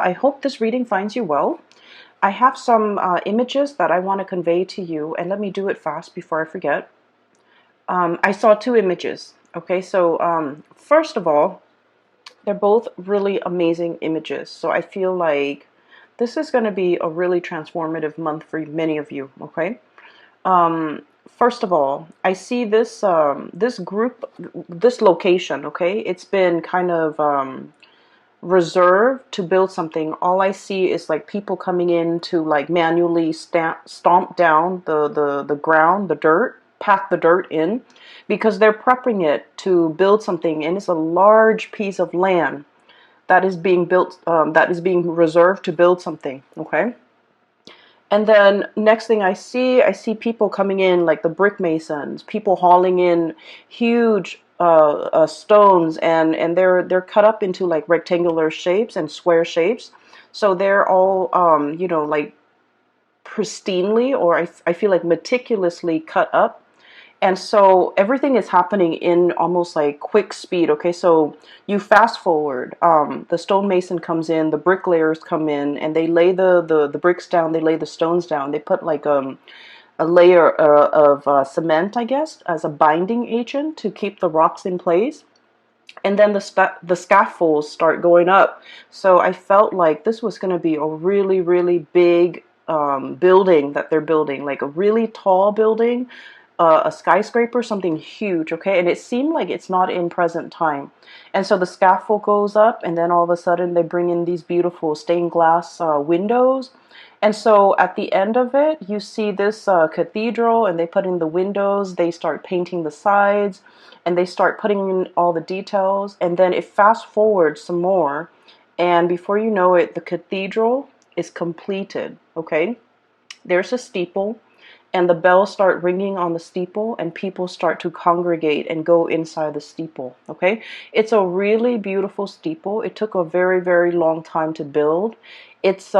I hope this reading finds you well. I have some images that I want to convey to you, and let me do it fast before I forget. I saw two images. Okay, so first of all, they're both really amazing images. So I feel like this is going to be a really transformative month for many of you. Okay. First of all, I see this group, this location. Okay, it's been kind of reserved to build something. All I see is like people coming in to like manually stomp down the ground, the dirt, pack the dirt in, because they're prepping it to build something, and it's a large piece of land that is being built, that is being reserved to build something. Okay. And then next thing I see people coming in like the brick masons, people hauling in huge stones, and they're cut up into like rectangular shapes and square shapes. So they're all like pristinely, or I feel like meticulously cut up. And so everything is happening in almost like quick speed. Okay, so you fast forward. The stonemason comes in, the bricklayers come in, and they lay the bricks down. They lay the stones down. They put like a layer of cement, I guess, as a binding agent to keep the rocks in place. And then the scaffolds start going up. So I felt like this was going to be a really, really big building that they're building, like a really tall building, a skyscraper, something huge, okay? And it seemed like it's not in present time. And so the scaffold goes up, and then all of a sudden they bring in these beautiful stained glass windows. And so at the end of it, you see this cathedral, and they put in the windows, they start painting the sides, and they start putting in all the details. And then it fast forwards some more, and before you know it, the cathedral is completed, okay? There's a steeple, and the bells start ringing on the steeple, and people start to congregate and go inside the steeple. Okay, it's a really beautiful steeple. It took a very, very long time to build. It's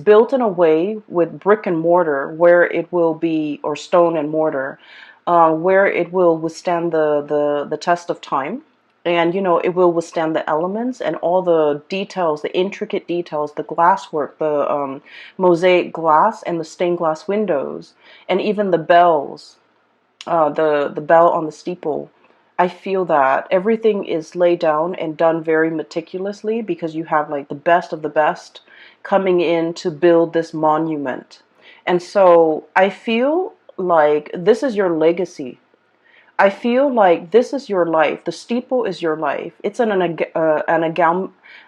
built in a way with brick and mortar where it will be, or stone and mortar, where it will withstand the test of time. And it will withstand the elements and all the details, the intricate details, the glasswork, the mosaic glass, and the stained glass windows, and even the bells, the bell on the steeple. I feel that everything is laid down and done very meticulously, because you have like the best of the best coming in to build this monument. And so I feel like this is your legacy. I feel like this is your life. The steeple is your life. It's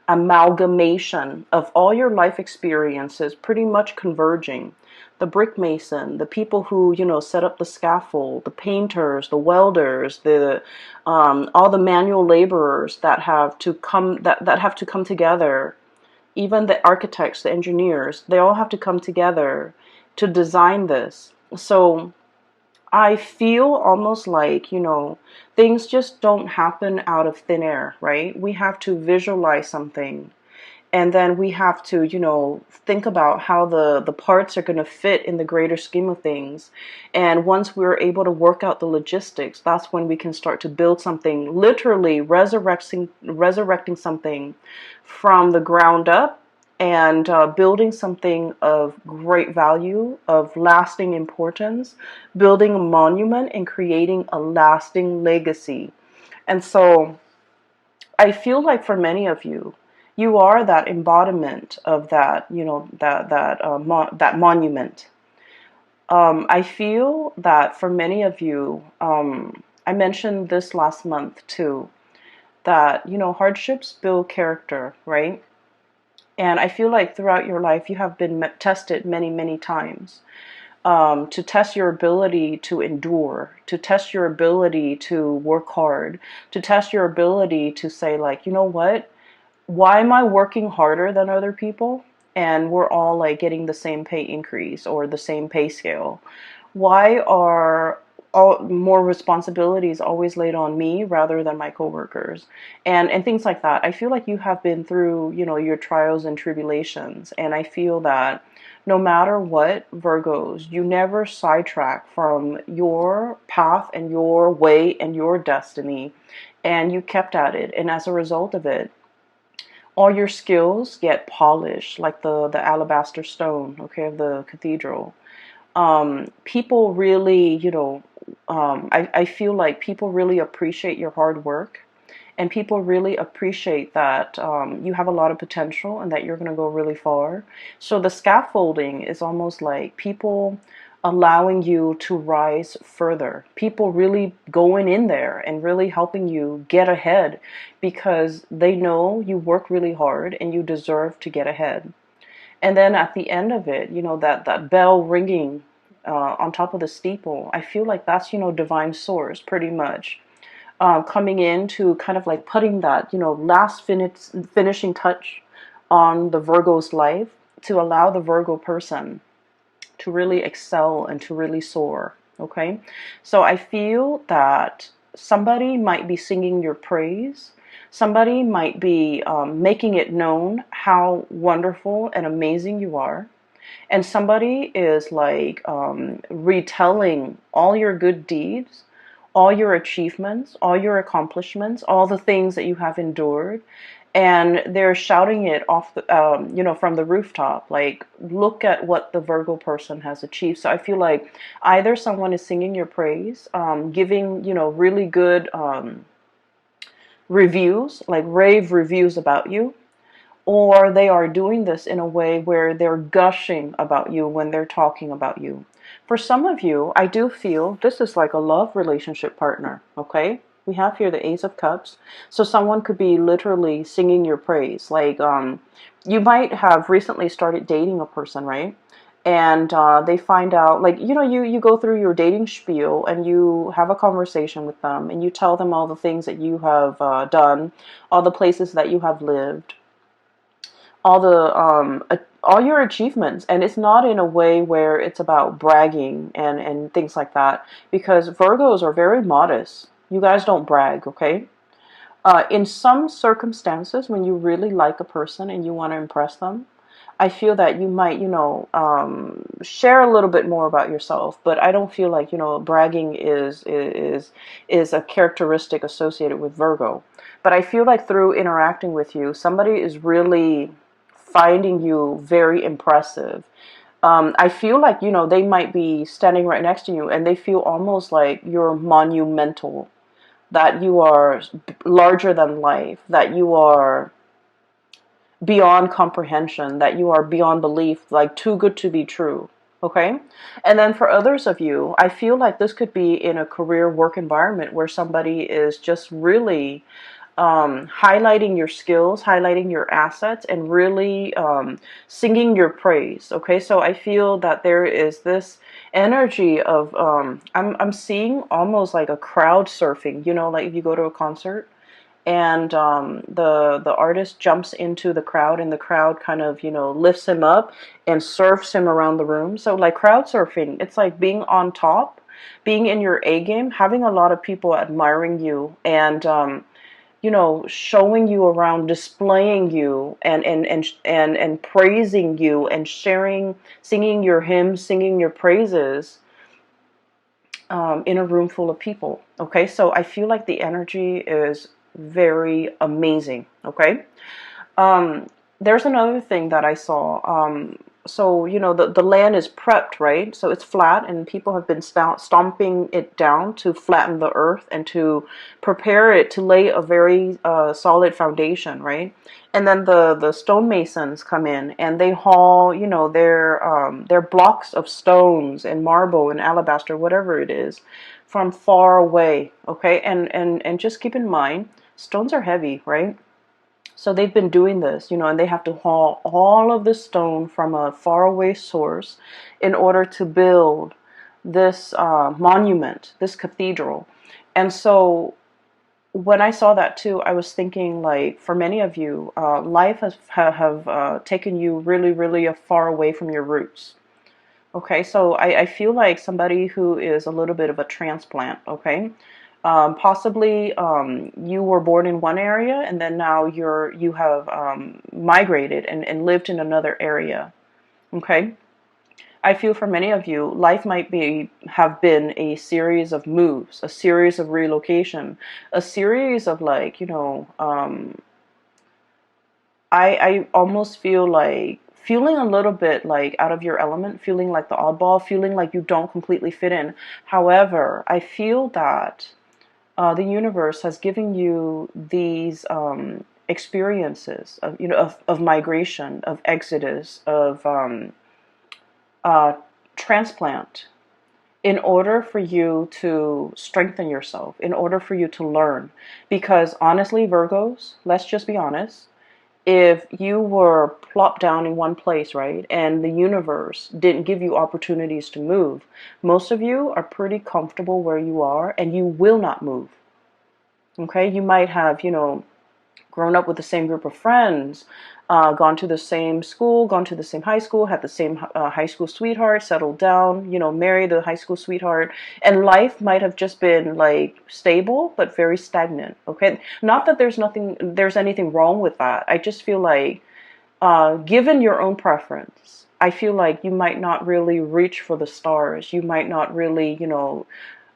amalgamation of all your life experiences, pretty much converging. The brick mason, the people who set up the scaffold, the painters, the welders, the all the manual laborers that have to come that have to come together. Even the architects, the engineers, they all have to come together to design this. So I feel almost like, things just don't happen out of thin air, right? We have to visualize something. And then we have to, think about how the parts are going to fit in the greater scheme of things. And once we're able to work out the logistics, that's when we can start to build something, literally resurrecting something from the ground up, and building something of great value, of lasting importance, building a monument and creating a lasting legacy. And so I feel like for many of you, you are that embodiment of that, that monument. I feel that for many of you, I mentioned this last month too, that hardships build character, right? And I feel like throughout your life, you have been tested many, many times, to test your ability to endure, to test your ability to work hard, to test your ability to say, like, you know what? Why am I working harder than other people? And we're all like getting the same pay increase or the same pay scale. Why are all more responsibilities always laid on me rather than my coworkers, and things like that? I feel like you have been through, your trials and tribulations, and I feel that no matter what, Virgos, you never sidetrack from your path and your way and your destiny, and you kept at it. And as a result of it, All your skills get polished like the alabaster stone, okay, of the cathedral. People really, I feel like people really appreciate your hard work, and people really appreciate that you have a lot of potential and that you're going to go really far. So the scaffolding is almost like people allowing you to rise further. People really going in there and really helping you get ahead because they know you work really hard and you deserve to get ahead. And then at the end of it, that bell ringing on top of the steeple, I feel like that's, divine source pretty much coming in to kind of like putting that, last finishing touch on the Virgo's life to allow the Virgo person to really excel and to really soar. Okay. So I feel that somebody might be singing your praise. Somebody might be making it known how wonderful and amazing you are. And somebody is like retelling all your good deeds, all your achievements, all your accomplishments, all the things that you have endured, and they're shouting it off from the rooftop, like, look at what the Virgo person has achieved. So I feel like either someone is singing your praise, giving really good reviews, like rave reviews about you, or they are doing this in a way where they're gushing about you when they're talking about you. For some of you, I do feel this is like a love relationship partner, okay? We have here the Ace of Cups. So someone could be literally singing your praise. Like, you might have recently started dating a person, right? And they find out, like, you go through your dating spiel and you have a conversation with them and you tell them all the things that you have done, all the places that you have lived, all your achievements. And it's not in a way where it's about bragging and things like that, because Virgos are very modest. You guys don't brag, okay? In some circumstances, when you really like a person and you want to impress them, I feel that you might, share a little bit more about yourself. But I don't feel like, bragging is a characteristic associated with Virgo. But I feel like through interacting with you, somebody is really finding you very impressive. I feel like, they might be standing right next to you and they feel almost like you're monumental, that you are larger than life, that you are beyond comprehension, that you are beyond belief, like too good to be true. Okay? And then for others of you, I feel like this could be in a career work environment where somebody is just really highlighting your skills, highlighting your assets, and really singing your praise. Okay, so I feel that there is this energy of I'm seeing almost like a crowd surfing. Like if you go to a concert and the artist jumps into the crowd and the crowd kind of lifts him up and surfs him around the room. So like crowd surfing, it's like being on top, being in your A game, having a lot of people admiring you and showing you around, displaying you, and praising you, and sharing, singing your hymns, singing your praises in a room full of people. Okay, so I feel like the energy is very amazing. Okay, there's another thing that I saw. So, the land is prepped, right? So it's flat, and people have been stomping it down to flatten the earth and to prepare it to lay a very solid foundation, right? And then the stonemasons come in and they haul, their blocks of stones and marble and alabaster, whatever it is, from far away, okay? And just keep in mind, stones are heavy, right? So they've been doing this, and they have to haul all of the stone from a faraway source in order to build this monument, this cathedral. And so when I saw that too, I was thinking, like, for many of you, life has have taken you really, really far away from your roots. Okay, so I feel like somebody who is a little bit of a transplant, okay? Possibly you were born in one area and then now you have migrated and lived in another area. Okay, I feel for many of you, life might have been a series of moves, a series of relocation, a series of, like, I almost feel like feeling a little bit like out of your element, feeling like the oddball, feeling like you don't completely fit in. However, I feel that the universe has given you these experiences of, of migration, of exodus, of uh, transplant, in order for you to strengthen yourself, in order for you to learn. Because honestly, Virgos, let's just be honest, if you were plopped down in one place, right, and the universe didn't give you opportunities to move, most of you are pretty comfortable where you are and you will not move. Okay, you might have, grown up with the same group of friends, gone to the same school, gone to the same high school, had the same high school sweetheart, settled down, married a high school sweetheart, and life might have just been like stable but very stagnant. Okay, not that there's anything wrong with that. I just feel like, given your own preference, I feel like you might not really reach for the stars. You might not really,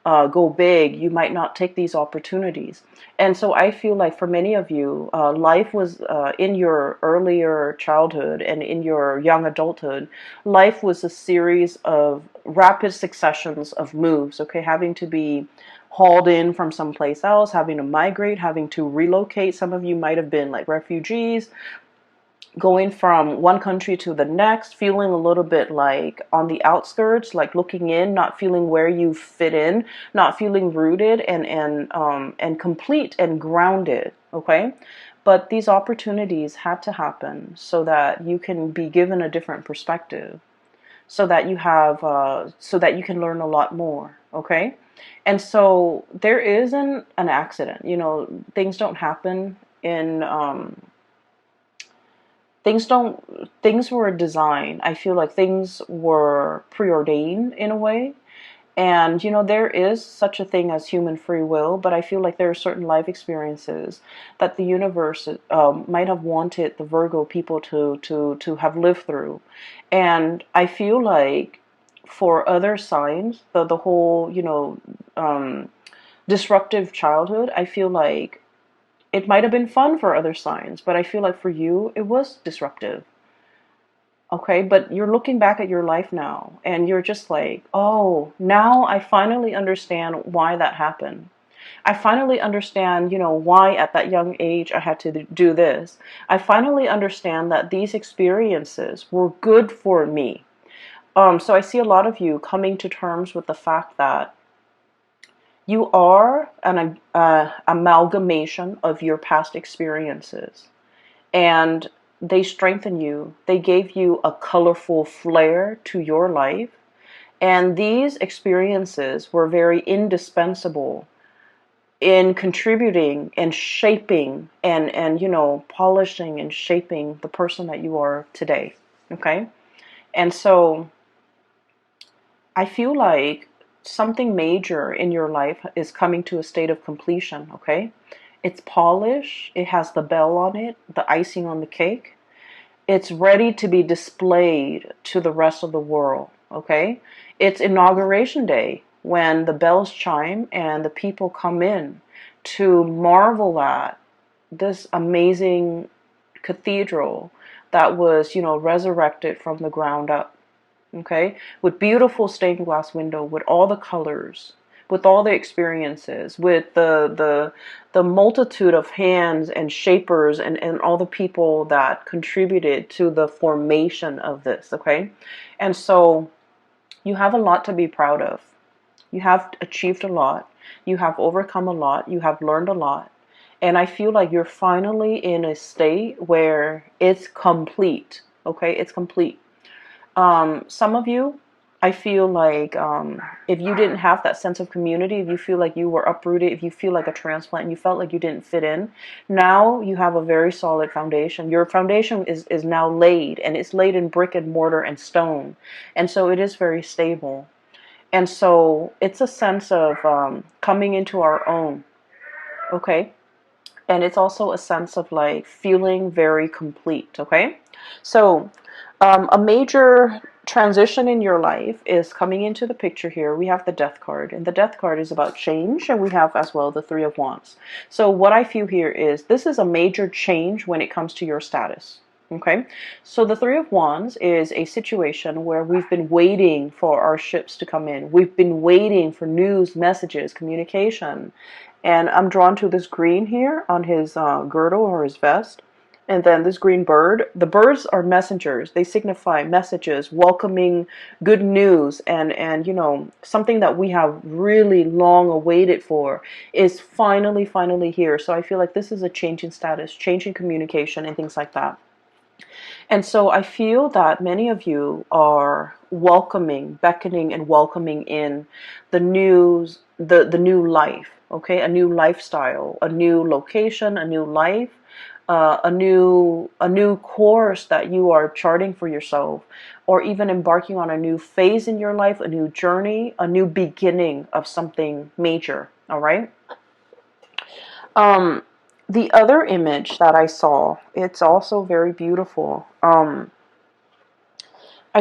go big. You might not take these opportunities. And so I feel like for many of you, life was, in your earlier childhood and in your young adulthood, life was a series of rapid successions of moves, okay, having to be hauled in from someplace else, having to migrate, having to relocate. Some of you might have been like refugees, going from one country to the next, feeling a little bit like on the outskirts, like looking in, not feeling where you fit in, not feeling rooted and complete and grounded. Okay, but these opportunities had to happen so that you can be given a different perspective, so that you have, so that you can learn a lot more. Okay, and so there isn't an accident. Things don't happen in. Things were designed. I feel like things were preordained in a way. And there is such a thing as human free will, but I feel like there are certain life experiences that the universe might have wanted the Virgo people to have lived through. And I feel like for other signs, the whole, disruptive childhood, I feel like it might have been fun for other signs, but I feel like for you, it was disruptive. Okay, but you're looking back at your life now and you're just like, oh, now I finally understand why that happened. I finally understand, why at that young age I had to do this. I finally understand that these experiences were good for me. So I see a lot of you coming to terms with the fact that you are an amalgamation of your past experiences, and they strengthen you. They gave you a colorful flair to your life, and these experiences were very indispensable in contributing and shaping and polishing and shaping the person that you are today. Okay, and so I feel like something major in your life is coming to a state of completion, okay? It's polished, it has the bell on it, the icing on the cake. It's ready to be displayed to the rest of the world, okay? It's inauguration day when the bells chime and the people come in to marvel at this amazing cathedral that was, resurrected from the ground up. Okay, with beautiful stained glass window, with all the colors, with all the experiences, with the multitude of hands and shapers and all the people that contributed to the formation of this. Okay, and so you have a lot to be proud of. You have achieved a lot. You have overcome a lot. You have learned a lot. And I feel like you're finally in a state where it's complete. Okay, it's complete. Some of you, I feel like, if you didn't have that sense of community, if you feel like you were uprooted, if you feel like a transplant and you felt like you didn't fit in, now you have a very solid foundation. Your foundation is now laid, and it's laid in brick and mortar and stone. And so it is very stable. And so it's a sense of coming into our own, okay? And it's also a sense of like feeling very complete, okay? So a major transition in your life is coming into the picture here. We have the Death card, and the Death card is about change, and we have as well the Three of Wands. So what I feel here is this is a major change when it comes to your status. Okay, so the Three of Wands is a situation where we've been waiting for our ships to come in. We've been waiting for news, messages, communication. And I'm drawn to this green here on his girdle or his vest. And then this green bird. The birds are messengers. They signify messages, welcoming good news, and you know, something that we have really long awaited for is finally here. So I feel like this is a change in status, change in communication, and things like that. And so I feel that many of you are welcoming, beckoning and welcoming in the news, the new life, okay? A new lifestyle, a new location, a new life, a new course that you are charting for yourself, or even embarking on a new phase in your life, a new journey, a new beginning of something major, all right? The other image that I saw, it's also very beautiful. I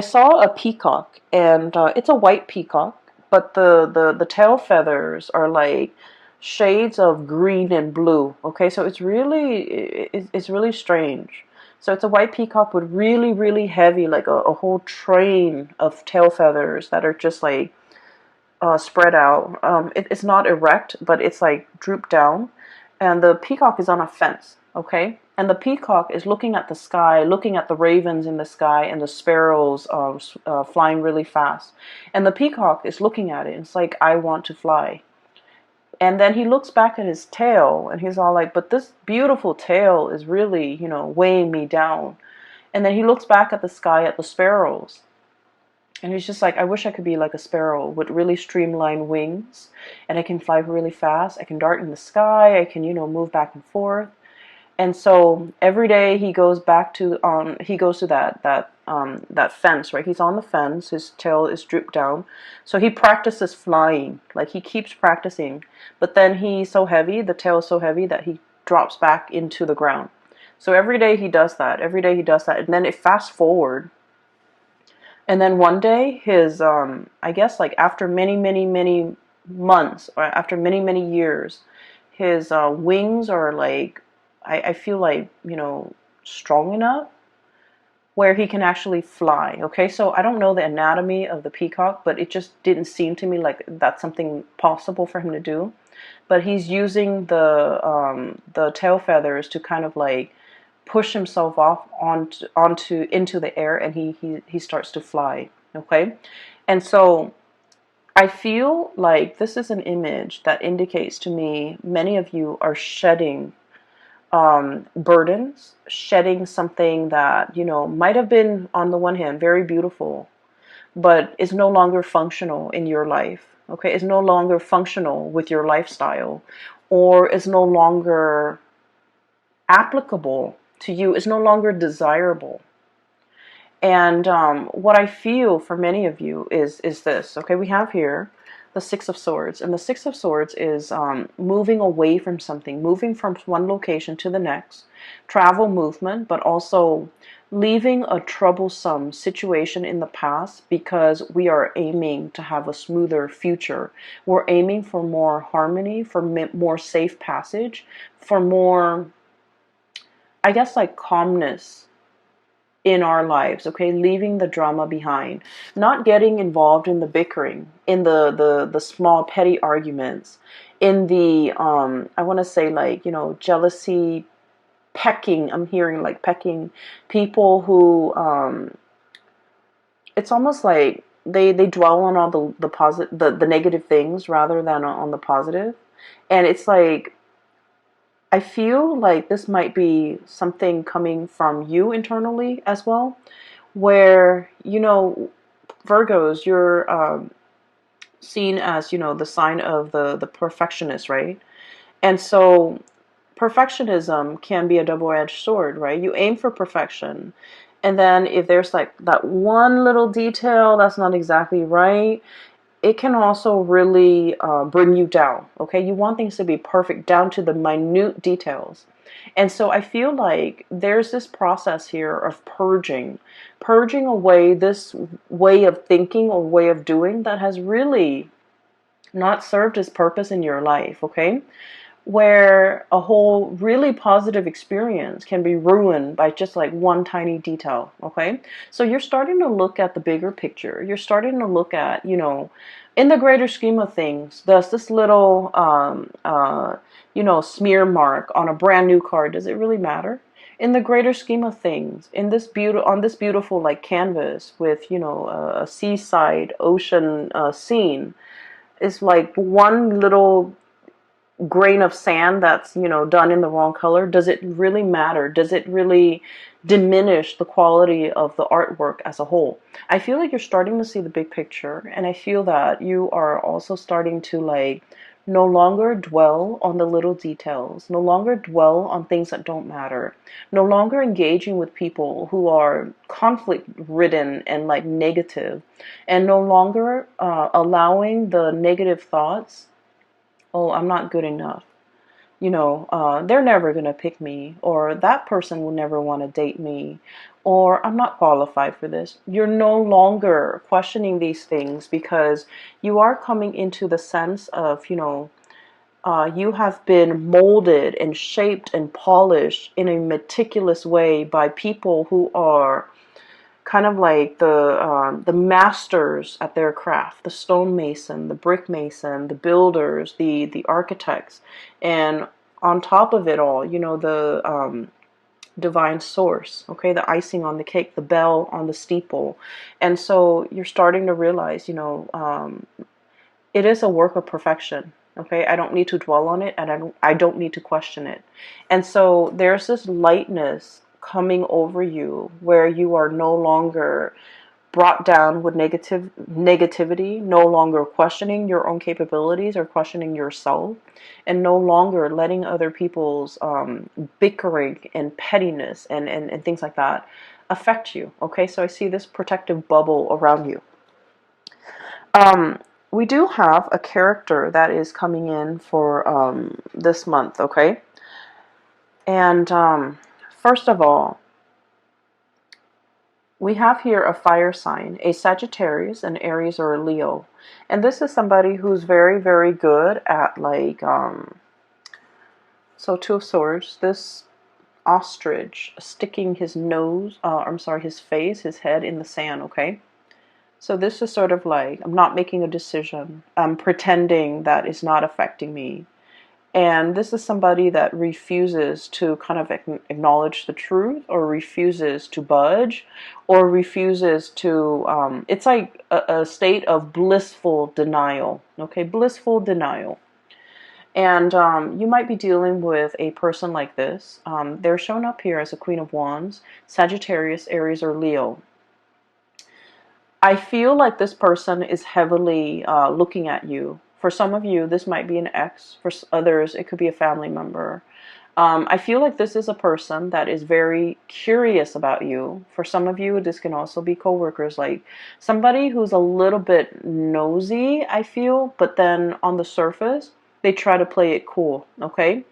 saw a peacock, and it's a white peacock, but the tail feathers are like shades of green and blue. Okay, so it's really strange. So it's a white peacock with really heavy, like a whole train of tail feathers that are just like spread out. It's not erect, but it's like drooped down. And the peacock is on a fence, okay? And the peacock is looking at the sky, looking at the ravens in the sky and the sparrows flying really fast. And the peacock is looking at it. It's like, I want to fly. And then he looks back at his tail and he's all like, but this beautiful tail is really, you know, weighing me down. And then he looks back at the sky, at the sparrows. And he's just like, I wish I could be like a sparrow with really streamlined wings, and I can fly really fast. I can dart in the sky. I can, you know, move back and forth. And so every day he goes back to that fence, right? He's on the fence. His tail is drooped down, so he practices flying. Like he keeps practicing, but then he's so heavy. The tail is so heavy that he drops back into the ground. So every day he does that. Every day he does that, and then it fast forward. And then one day, his, I guess like after many months, or after many years, his wings are like, I feel like, you know, strong enough where he can actually fly. Okay, so I don't know the anatomy of the peacock, but it just didn't seem to me like that's something possible for him to do. But he's using the tail feathers to kind of like push himself off onto into the air, and he starts to fly. Okay, and so I feel like this is an image that indicates to me many of you are shedding burdens, shedding something that, you know, might have been on the one hand very beautiful, but is no longer functional in your life. Okay, is no longer functional with your lifestyle, or is no longer applicable to you, is no longer desirable. And what I feel for many of you is this. Okay, we have here the Six of Swords, and the Six of Swords is moving away from something, moving from one location to the next, travel, movement, but also leaving a troublesome situation in the past because we are aiming to have a smoother future. We're aiming for more harmony, for more safe passage, for more, I guess, like calmness in our lives, okay? Leaving the drama behind, not getting involved in the bickering, in the small petty arguments, in the I want to say, like, you know, jealousy, pecking. I'm hearing like pecking, people who it's almost like they dwell on all the positive, the negative things rather than on the positive. And it's like, I feel like this might be something coming from you internally as well, where, you know, Virgos, you're seen as, you know, the sign of the perfectionist, right? And so perfectionism can be a double-edged sword, right? You aim for perfection, and then if there's like that one little detail that's not exactly right, it can also really bring you down. Okay, you want things to be perfect down to the minute details. And so I feel like there's this process here of purging away this way of thinking or way of doing that has really not served its purpose in your life, okay? Where a whole really positive experience can be ruined by just like one tiny detail, okay? So you're starting to look at the bigger picture. You're starting to look at, in the greater scheme of things, does this little, smear mark on a brand new car, does it really matter? In the greater scheme of things, on this beautiful like canvas with, a seaside ocean scene, is like one little grain of sand that's done in the wrong color. Does it really matter? Does it really diminish the quality of the artwork as a whole? I feel like you're starting to see the big picture, and I feel that you are also starting to like no longer dwell on the little details, no longer dwell on things that don't matter, no longer engaging with people who are conflict ridden and like negative, and no longer allowing the negative thoughts. Oh, I'm not good enough. They're never going to pick me, or that person will never want to date me, or I'm not qualified for this. You're no longer questioning these things because you are coming into the sense of, you have been molded and shaped and polished in a meticulous way by people who are kind of like the masters at their craft, the stonemason, the brick mason, the builders, the architects, and on top of it all, the divine source, okay, the icing on the cake, the bell on the steeple. And so you're starting to realize, it is a work of perfection. Okay, I don't need to dwell on it, and I don't need to question it. And so there's this lightness coming over you where you are no longer brought down with negativity, no longer questioning your own capabilities or questioning yourself, and no longer letting other people's bickering and pettiness and things like that affect you. Okay, so I see this protective bubble around you. Um, we do have a character that is coming in for this month, okay? And first of all, we have here a fire sign, a Sagittarius, an Aries, or a Leo. And this is somebody who's very, very good at like, so Two of Swords, this ostrich sticking his nose, his face, his head in the sand, okay? So this is sort of like, I'm not making a decision. I'm pretending that it's not affecting me. And this is somebody that refuses to kind of acknowledge the truth, or refuses to budge, or refuses to, it's like a state of blissful denial, okay? Blissful denial. And you might be dealing with a person like this. They're shown up here as a Queen of Wands, Sagittarius, Aries, or Leo. I feel like this person is heavily looking at you. For some of you, this might be an ex. For others, it could be a family member. I feel like this is a person that is very curious about you. For some of you, this can also be coworkers, like somebody who's a little bit nosy, I feel, but then on the surface, they try to play it cool, okay?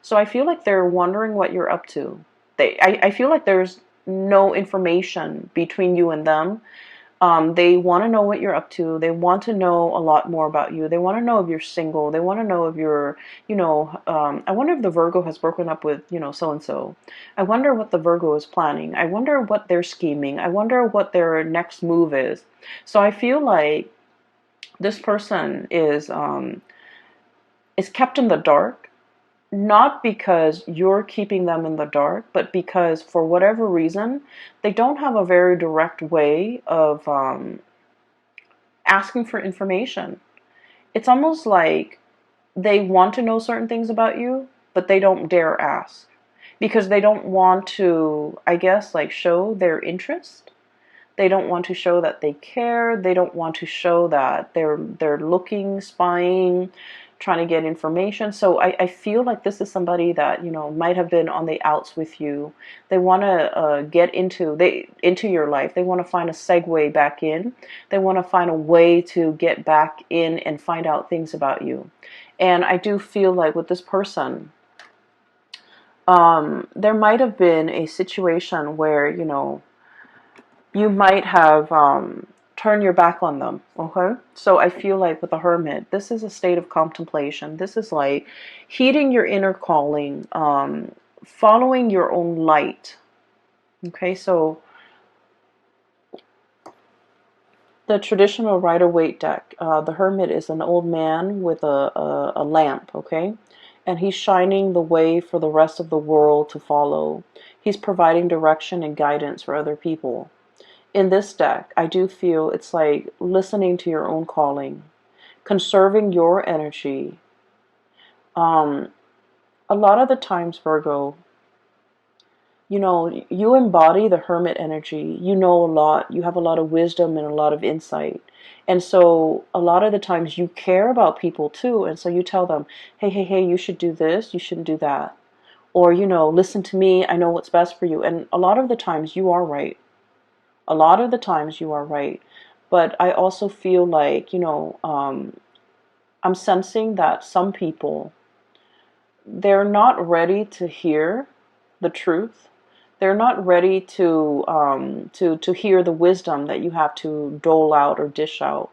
So I feel like they're wondering what you're up to. I feel like there's no information between you and them. They want to know what you're up to. They want to know a lot more about you. They want to know if you're single. They want to know if you're, I wonder if the Virgo has broken up with, so-and-so. I wonder what the Virgo is planning. I wonder what they're scheming. I wonder what their next move is. So I feel like this person is kept in the dark. Not because you're keeping them in the dark, but because for whatever reason, they don't have a very direct way of asking for information. It's almost like they want to know certain things about you, but they don't dare ask because they don't want to, I guess, like show their interest. They don't want to show that they care. They don't want to show that they're looking, spying, trying to get information. So I feel like this is somebody that might have been on the outs with you. They want to get into your life. They want to find a segue back in. They want to find a way to get back in and find out things about you. And I do feel like with this person, There might have been a situation where, you know, you might have turned your back on them. Okay, so I feel like with the Hermit, this is a state of contemplation. This is like heeding your inner calling, following your own light. Okay, so the traditional Rider-Waite deck, the Hermit is an old man with a lamp, okay? And he's shining the way for the rest of the world to follow. He's providing direction and guidance for other people. In this deck, I do feel it's like listening to your own calling, conserving your energy. Um, a lot of the times, Virgo, you know, you embody the Hermit energy. You know a lot. You have a lot of wisdom and a lot of insight. And so a lot of the times you care about people too. And so you tell them, hey, hey, hey, you should do this. You shouldn't do that. Or, you know, listen to me. I know what's best for you. And a lot of the times you are right. A lot of the times you are right. But I also feel like, you know, I'm sensing that some people, they're not ready to hear the truth. They're not ready to hear the wisdom that you have to dole out or dish out.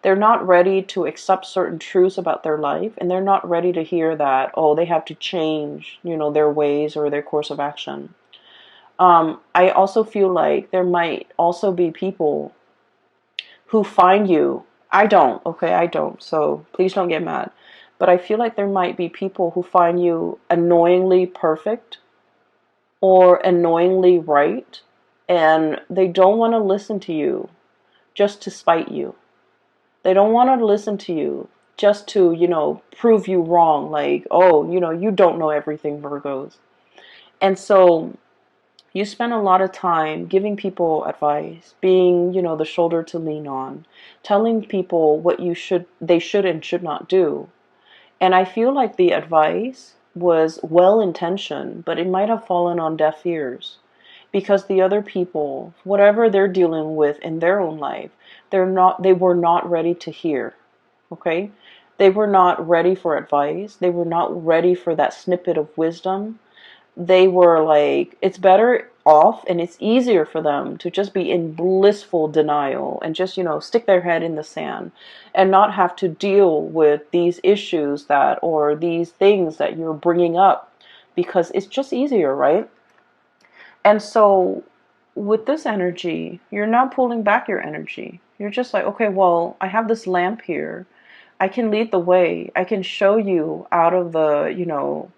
They're not ready to accept certain truths about their life, and they're not ready to hear that, oh, they have to change, you know, their ways or their course of action. I also feel like there might also be people who find you. I don't, okay, I don't, so please don't get mad. But I feel like there might be people who find you annoyingly perfect or annoyingly right, and they don't want to listen to you just to spite you. They don't want to listen to you just to, you know, prove you wrong. Like, oh, you know, you don't know everything, Virgos. And so you spend a lot of time giving people advice, being, you know, the shoulder to lean on, telling people what they should and should not do. And I feel like the advice was well intentioned, but it might have fallen on deaf ears because the other people, whatever they're dealing with in their own life, they were not ready to hear. Okay? They were not ready for advice. They were not ready for that snippet of wisdom. They were like, it's better off and it's easier for them to just be in blissful denial and just, you know, stick their head in the sand and not have to deal with these issues that, or these things that you're bringing up, because it's just easier, right? And so with this energy, you're not pulling back your energy. You're just like, okay, well, I have this lamp here. I can lead the way. I can show you out of the, you know,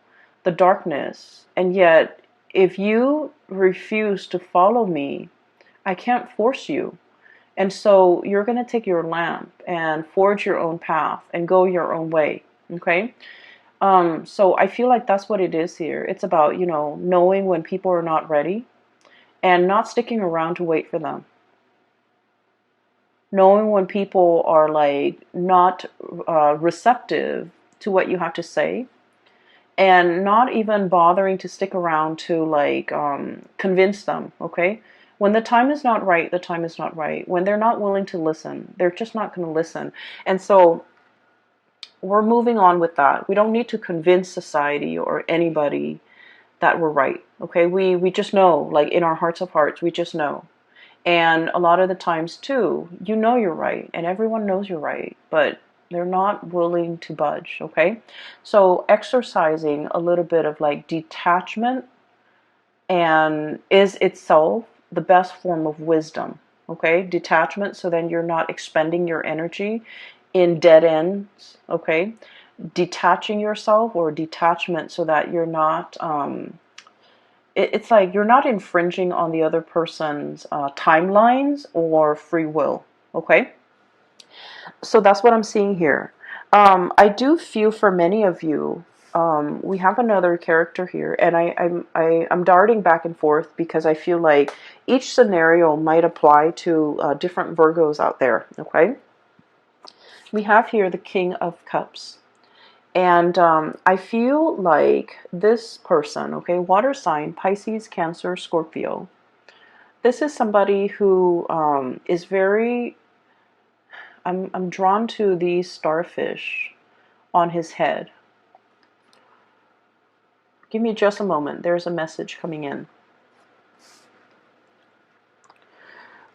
the darkness. And yet, if you refuse to follow me, I can't force you. And so you're going to take your lamp and forge your own path and go your own way. Okay? So I feel like that's what it is here. It's about, you know, knowing when people are not ready and not sticking around to wait for them. Knowing when people are like not receptive to what you have to say, and not even bothering to stick around to like convince them. Okay, when the time is not right, the time is not right. When they're not willing to listen, they're just not going to listen. And so we're moving on with that. We don't need to convince society or anybody that we're right. Okay, we just know, like in our hearts of hearts, we just know. And a lot of the times too, you know you're right, and everyone knows you're right, but they're not willing to budge. Okay, so exercising a little bit of like detachment and is itself the best form of wisdom. Okay, detachment, so then you're not expending your energy in dead ends. Okay, detaching yourself, or detachment, so that you're not it's like you're not infringing on the other person's timelines or free will. Okay, so that's what I'm seeing here. I do feel for many of you, we have another character here, and I'm darting back and forth because I feel like each scenario might apply to different Virgos out there. Okay, we have here the King of Cups. And I feel like this person, okay, water sign, Pisces, Cancer, Scorpio. This is somebody who is very, I'm drawn to these starfish on his head. Give me just a moment. There's a message coming in.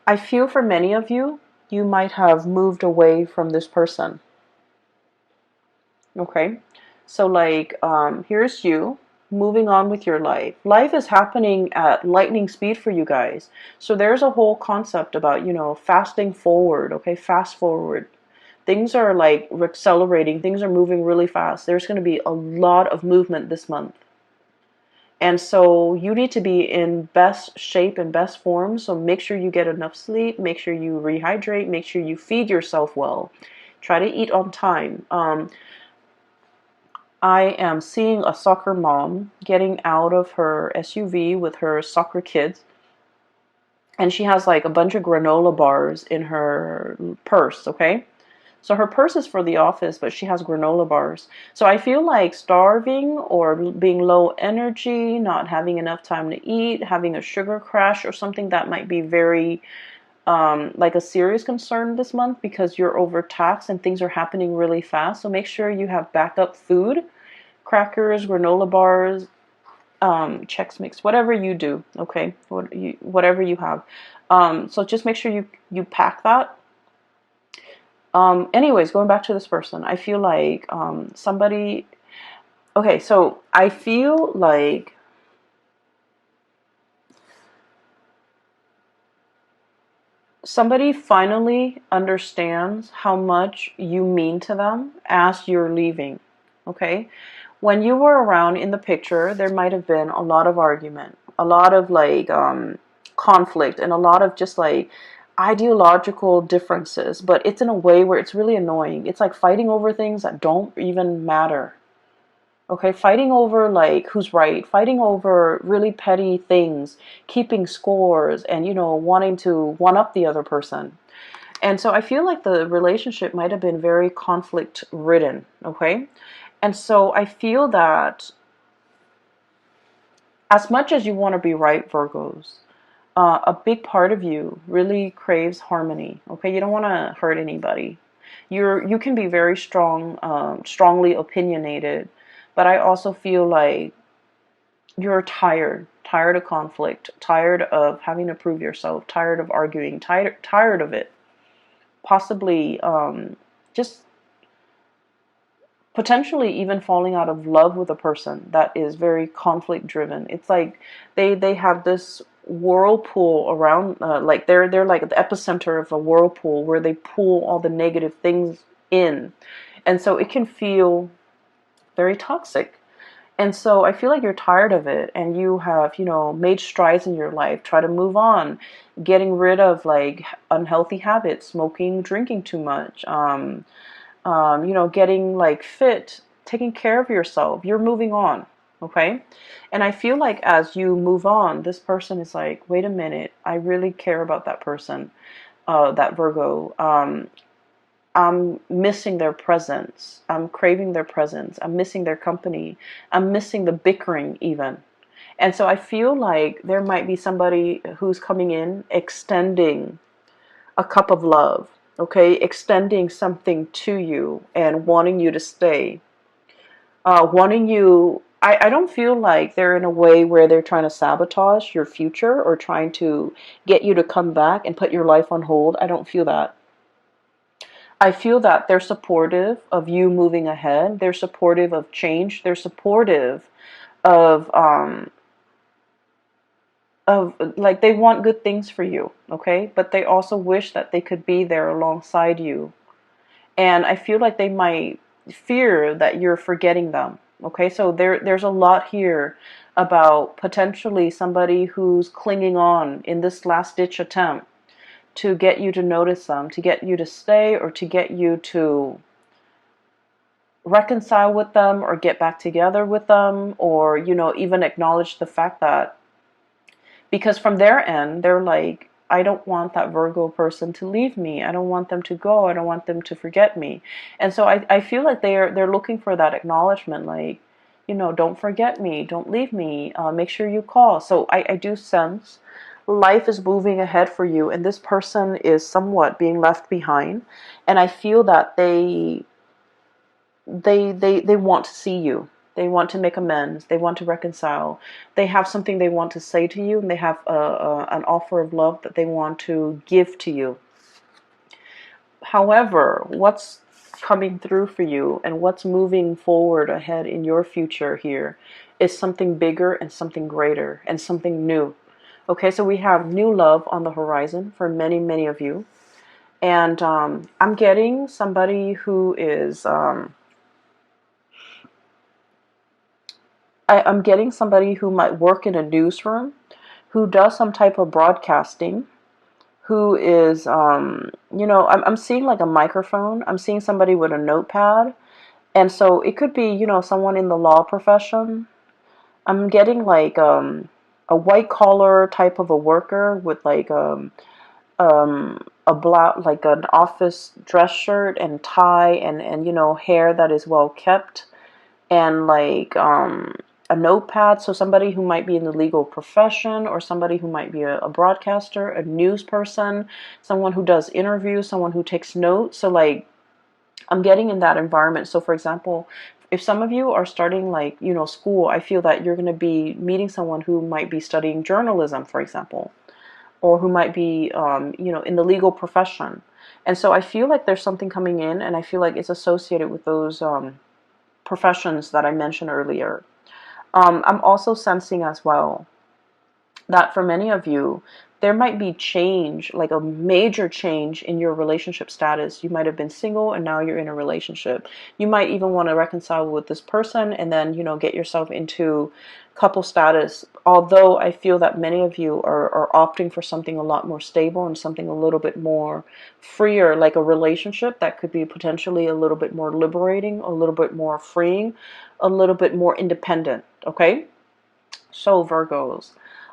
I feel for many of you, you might have moved away from this person. Okay? So like, here's you moving on with your life. Life is happening at lightning speed for you guys. So there's a whole concept about, fasting forward, okay? Fast forward. Things are like accelerating. Things are moving really fast. There's going to be a lot of movement this month. And so you need to be in best shape and best form. So make sure you get enough sleep. Make sure you rehydrate. Make sure you feed yourself well. Try to eat on time. I am seeing a soccer mom getting out of her SUV with her soccer kids. And she has like a bunch of granola bars in her purse, okay? So her purse is for the office, but she has granola bars. So I feel like starving or being low energy, not having enough time to eat, having a sugar crash or something that might be very like a serious concern this month because you're overtaxed and things are happening really fast. So make sure you have backup food, crackers, granola bars, Chex Mix, whatever you do, okay? Whatever you have. So just make sure you pack that. Anyways, going back to this person, I feel like somebody. Okay, so I feel like somebody finally understands how much you mean to them as you're leaving. Okay, when you were around in the picture, there might have been a lot of argument, a lot of like conflict, and a lot of just like ideological differences, but it's in a way where it's really annoying. It's like fighting over things that don't even matter. Okay, fighting over like who's right, fighting over really petty things, keeping scores, and wanting to one up the other person. And so I feel like the relationship might have been very conflict ridden, okay? And so I feel that as much as you want to be right, Virgos, a big part of you really craves harmony. Okay, you don't want to hurt anybody. You can be very strongly opinionated, but I also feel like you're tired of conflict, tired of having to prove yourself, tired of arguing, tired of it. Possibly just potentially even falling out of love with a person that is very conflict driven. It's like they have this whirlpool around, like they're like the epicenter of a whirlpool where they pull all the negative things in, and so it can feel very toxic. And so I feel like you're tired of it, and you have made strides in your life, try to move on, getting rid of like unhealthy habits, smoking, drinking too much, getting like fit, taking care of yourself. You're moving on, okay? And I feel like as you move on, this person is like, wait a minute, I really care about that person, that Virgo. I'm missing their presence. I'm craving their presence. I'm missing their company. I'm missing the bickering even. And so I feel like there might be somebody who's coming in extending a cup of love, okay, extending something to you and wanting you to stay, wanting you. I don't feel like they're in a way where they're trying to sabotage your future or trying to get you to come back and put your life on hold. I don't feel that. I feel that they're supportive of you moving ahead. They're supportive of change. They're supportive of like they want good things for you, okay? But they also wish that they could be there alongside you. And I feel like they might fear that you're forgetting them, okay? So there's a lot here about potentially somebody who's clinging on in this last ditch attempt to get you to notice them, to get you to stay, or to get you to reconcile with them or get back together with them, or even acknowledge the fact that, because from their end they're like, I don't want that Virgo person to leave me. I don't want them to go. I don't want them to forget me. And so I feel like they're looking for that acknowledgement, like, don't forget me, don't leave me, make sure you call. So I do sense life is moving ahead for you, and this person is somewhat being left behind. And I feel that they want to see you. They want to make amends. They want to reconcile. They have something they want to say to you, and they have an offer of love that they want to give to you. However, what's coming through for you and what's moving forward ahead in your future here is something bigger and something greater and something new. Okay, so we have new love on the horizon for many, many of you. And I'm getting somebody who is, I'm getting somebody who might work in a newsroom, who does some type of broadcasting, who is, I'm seeing like a microphone. I'm seeing somebody with a notepad. And so it could be, someone in the law profession. I'm getting like a white collar type of a worker with like a black, like an office dress shirt and tie and hair that is well kept, and like a notepad. So somebody who might be in the legal profession, or somebody who might be a broadcaster, a news person, someone who does interviews, someone who takes notes. So like I'm getting in that environment. So for example, if some of you are starting like, school, I feel that you're going to be meeting someone who might be studying journalism, for example, or who might be, in the legal profession. And so I feel like there's something coming in, and I feel like it's associated with those professions that I mentioned earlier. I'm also sensing as well that for many of you, there might be change, like a major change in your relationship status. You might have been single and now you're in a relationship. You might even want to reconcile with this person and then, get yourself into couple status. Although I feel that many of you are opting for something a lot more stable and something a little bit more freer, like a relationship that could be potentially a little bit more liberating, a little bit more freeing, a little bit more independent. Okay? So Virgos,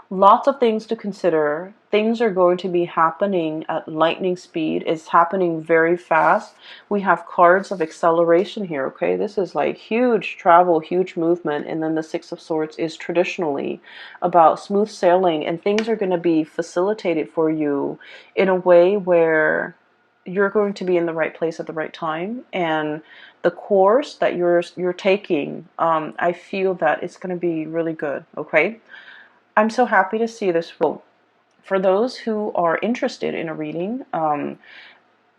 lots of things to consider. Things are going to be happening at lightning speed. It's happening very fast. We have cards of acceleration here, okay? This is like huge travel, huge movement. And then the Six of Swords is traditionally about smooth sailing. And things are going to be facilitated for you in a way where you're going to be in the right place at the right time. And the course that you're taking, I feel that it's going to be really good, okay? I'm so happy to see this. For those who are interested in a reading,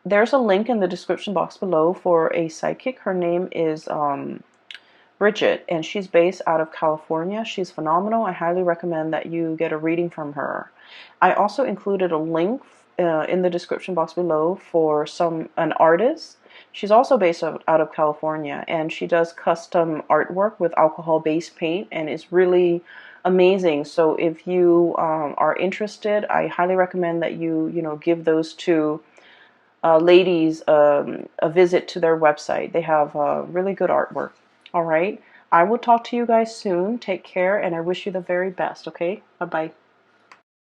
there's a link in the description box below for a psychic. Her name is Bridget, and she's based out of California. She's phenomenal. I highly recommend that you get a reading from her. I also included a link in the description box below for an artist. She's also based out of California, and she does custom artwork with alcohol-based paint, and it's really amazing. So if you are interested, I highly recommend that you give those two ladies a visit to their website. They have really good artwork. All right. I will talk to you guys soon. Take care, and I wish you the very best, okay? Bye-bye.